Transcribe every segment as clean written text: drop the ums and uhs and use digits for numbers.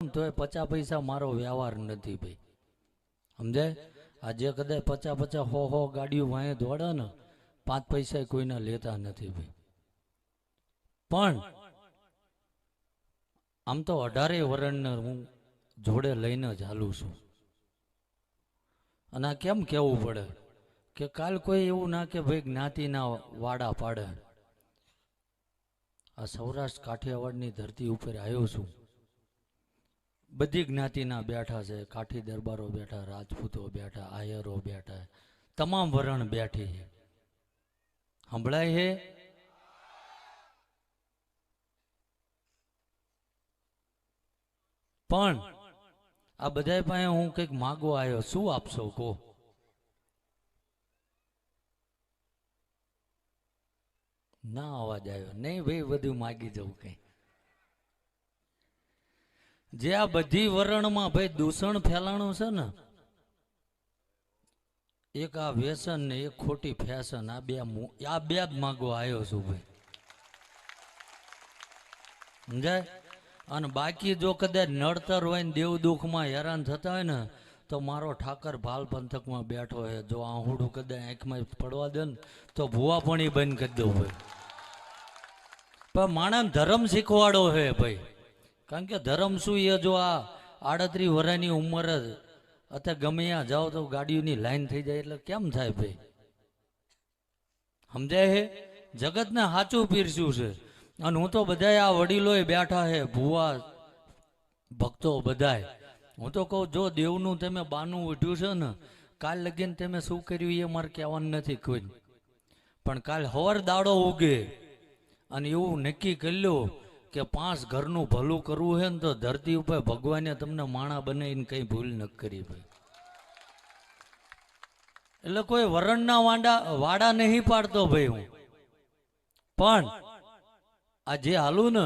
ને તોય 50 પૈસા મારો વ્યવહાર નથી ભાઈ, સમજાય? આજે કદાચ 50 100 ગાડીઓ વાંહે દોડે ને 5 પૈસા કોઈના લેતા નથી ભાઈ. પણ આમ તો 18 વર્ષને હું જોડે લઈને જ હાલું છું. અને આ કેમ કહેવું પડે કે કાલ કોઈ એવું ના કે ભાઈ જ્ઞાતિના વાડા પાડે. આ સૌરાષ્ટ્ર કાઠિયાવાડની ધરતી ઉપર આવ્યો છું. બધી જ્ઞાતિના બેઠા છે, કાઠી દરબારો બેઠા, રાજપૂતો બેઠા, આયરો બેઠા, તમામ વરણ બેઠી છે. સંભળાય છે? પણ આ બધા પાસે હું કંઈક માગવા આવ્યો, શું આપશો કહો? ના અવાજ આવ્યો નહીં ભાઈ, બધું માગી જવું કઈ. જે આ બધી વરણમાં ભાઈ દૂષણ ફેલાણું છે ને, એક આ વ્યસન ને એક ખોટી ફેશન, આ બે જ માગવા આવ્યો છું ભાઈ, સમજાય? અને બાકી જો કદાચ નડતર હોય ને દેવ દુઃખમાં હેરાન થતા હોય ને, તો મારો ઠાકર ભાલ પંથકમાં બેઠો છે. જો આહુડું કદાચ આંખમાં પડવા દે ને તો ભૂવા પણ બંધ કરી દઉં ભાઈ. પણ માણસ ધર્મ શીખવાડો છે ભાઈ, કારણ કે ધર્મ શું એ જો આ 38 વર્ષની ઉંમર જ અત્યારે ગમે ત્યાં જાઓ તો ગાડીઓની લાઈન થઈ જાય એટલે કેમ થાય ભાઈ, સમજાય છે? જગતને સાચું પીરસ્યું છે. અને હું તો બધાય આ વડીલોએ બેઠા છે, ભુવા ભક્તો બધાય, હું તો કહું જો દેવનું તમે બાનું ઉઠ્યું છે ને, કાલ લગીને તમે શું કર્યું એ મારે કહેવાનું નથી કોઈ, પણ કાલ હવાર દાડો ઉગે અને એવું નક્કી કરી લો કે 5 ઘરનું ભલું કરવું છે ને, તો ધરતી ઉપર ભગવાને તમને માણા બનાવીને કઈ ભૂલ ન કરી ભાઈ. એટલે કોઈ વરણના વાડા નહીં પાડતો ભાઈ હું, પણ આ જે હાલું ને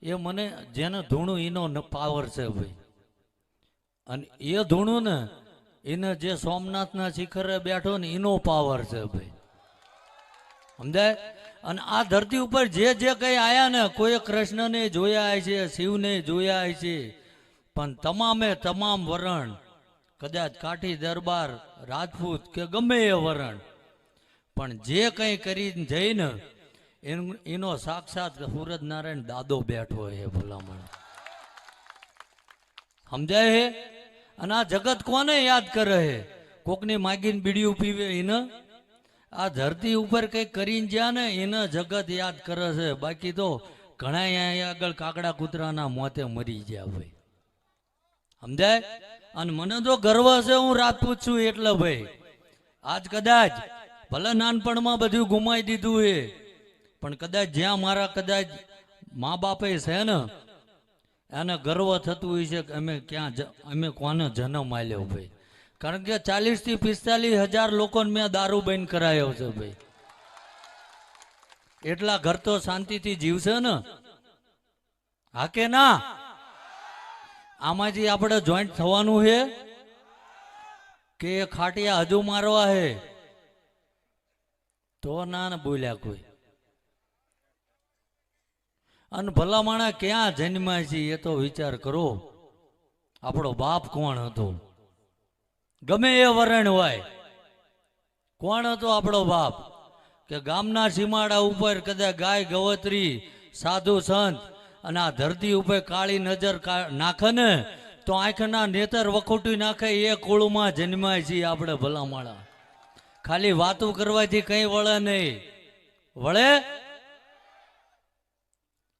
એ મને જેને ધૂણું એનો પાવર છે ભાઈ. અને એ ધૂણું ને એને જે સોમનાથના શિખરે બેઠો ને એનો પાવર છે ભાઈ, સમજાય? અને આ ધરતી ઉપર જે કઈ આયા ને, કોઈ કૃષ્ણને જોયા છે, શિવને જોયા છે, પણ તમામે તમામ વરણ, કદાચ કાઠી દરબાર, રાજપૂત કે ગમે એ વરણ, પણ જે કઈ કરીને જઈને એનો સાક્ષાત સૂરજ નારાયણ દાદો બેઠો છે ભલામણ, સમજાય છે? અને આ જગત કોને યાદ કરે છે? કોકની માગીને બીડીયું પીવે એને? આ ધરતી ઉપર કઈ કરીને જ્યાં ને એને જગત યાદ કરે છે. બાકી તો ઘણા અહીંયા આગળ કાકડા કૂતરાના મોતે મરી ગયા ભાઈ, સમજાય? અને મને તો ગર્વ છે, હું રાજપૂત છું એટલે ભાઈ. આજ કદાચ ભલે નાનપણમાં બધું ગુમાવી દીધું છે, પણ કદાચ જ્યાં મારા કદાચ મા બાપે છે ને, એને ગર્વ થતું હોય છે કે અમે કોને જન્મ આલ્યો ભાઈ. કારણ કે 40 થી 45 હજાર લોકોને મેં દારૂ બંધ કરાયો છે ભાઈ. એટલા ઘર તો શાંતિથી જીવશે ને, હા કે ના? આમાંથી આપણે જોઈન્ટ થવાનું છે કે ખાટિયા હજુ મારવા છે? તો ના બોલ્યા કોઈ. અને ભલા માણા ક્યાં જન્મ્યા છે એ તો વિચાર કરો. આપણો બાપ કોણ હતો? ગમે એ વરણ હોય, કોણ હતો આપણો બાપ? કે ગામના સીમાડા ઉપર કદાચ ગાય ગવત્રી, સાધુ સંત અને આ ધરતી ઉપર કાળી નજર નાખે ને તો આંખના નેતર વખોટી નાખે એ કુળમાં જન્માય છે આપણે ભલા માણા. ખાલી વાતો કરવાથી કઈ વળે નહીં. વળે?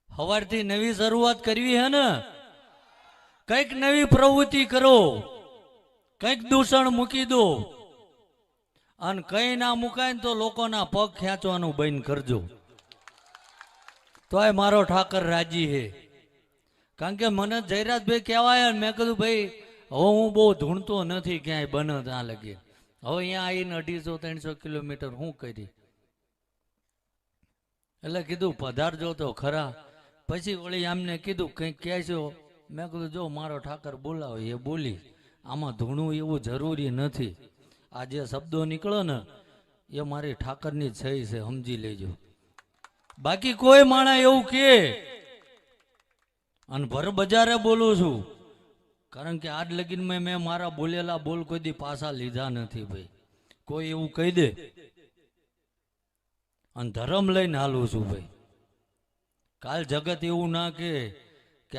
સવારથી નવી શરૂઆત કરવી હે ને, કઈક નવી પ્રવૃત્તિ કરો, કઈક દૂષણ મૂકી દો. અને કઈ ના મુકાય ને તો લોકોના પગ ખેંચવાનું બંધ કરજો, તોય મારો ઠાકર રાજી છે. કારણ કે મને જયરાજભાઈ કહેવાય, મેં કીધું ભાઈ હવે હું બહુ ધૂણતો નથી ક્યાંય બને ત્યાં લગી. હવે અહીંયા આવીને 250-300 કિલોમીટર હું કરી, એટલે કીધું પધારજો તો ખરા. પછી વળી આમને કીધું કંઈક કહેશો? મેં કીધું જો મારો ઠાકર બોલાવે એ બોલી, આમાં ધૂણું એવું જરૂરી નથી. આ જે શબ્દો નીકળો ને એ મારી ઠાકરની જ સહી છે, સમજી લેજો. બાકી કોઈ માણા એવું કે અને ભર બજારે બોલું છું કારણ કે આજ લગીનમાં મેં મારા બોલેલા બોલ કોઈ દી પાછા લીધા નથી ભાઈ. કોઈ એવું કહી દે અને ધર્મ લઈને હાલું છું ભાઈ. કાલ જગત એવું ના કે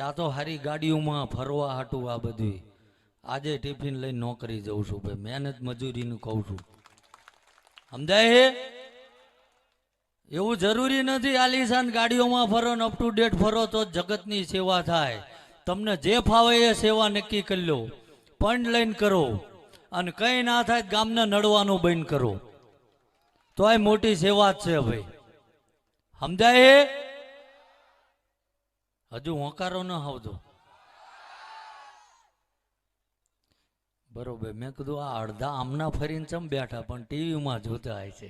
આ તો હારી ગાડીઓમાં ફરવા હાટું આ બધું. આજે ટિફિન લઈને નોકરી જઉં છું ભાઈ, મહેનત મજૂરીનું કહું છું. સમજાય? એવું જરૂરી નથી આલીશાન ગાડીઓમાં ફરો ને અપ ટુ ડેટ ફરો તો જગતની સેવા થાય. તમને જે ફાવે એ સેવા નક્કી કરી લો, પણ લઈને કરો. અને કઈ ના થાય ગામને નડવાનું બંધ કરો, તો આ મોટી સેવા જ છે ભાઈ. સમજાય? હજુ હોંકારો ન આવતો બરોબર. મેં કીધું આ અડધા આમના ફરીને ચમ બેઠા પણ ટીવીમાં જોતા હોય છે.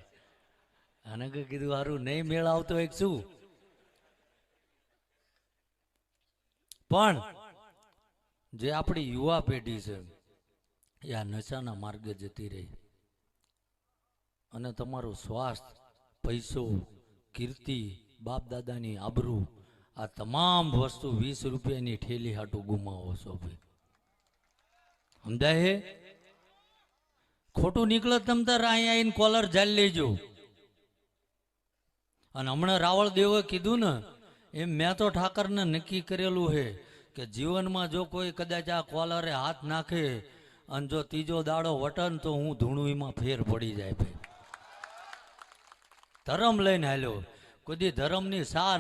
અને કીધું સારું નહીં મેળ આવતો એક શું. પણ જે આપણી યુવા પેઢી છે એ આ નશાના માર્ગે જતી રહી. અને તમારું સ્વાસ્થ્ય, પૈસો, કીર્તિ, બાપ દાદાની આબરૂ, આ તમામ વસ્તુ 20 રૂપિયાની ઠેલી હાટું ગુમાવો છો ભાઈ. સમજાય? ખોટું નીકળે તમ તાર અહીંયા આવીને કોલર ઝાલી લેજો. અને હમણાં રાવળ દેવે કીધું ને એમ મેં તો ઠાકરને નક્કી કરેલું છે કે જીવનમાં જો કોઈ કદાચ આ કોલરે હાથ નાખે અને જો ત્રીજો દાડો વટન તો હું ધૂણુંમાં ફેર પડી જાય ભાઈ. ધર્મ લઈને હાલ્યો, કોઈ દી ધર્મની સા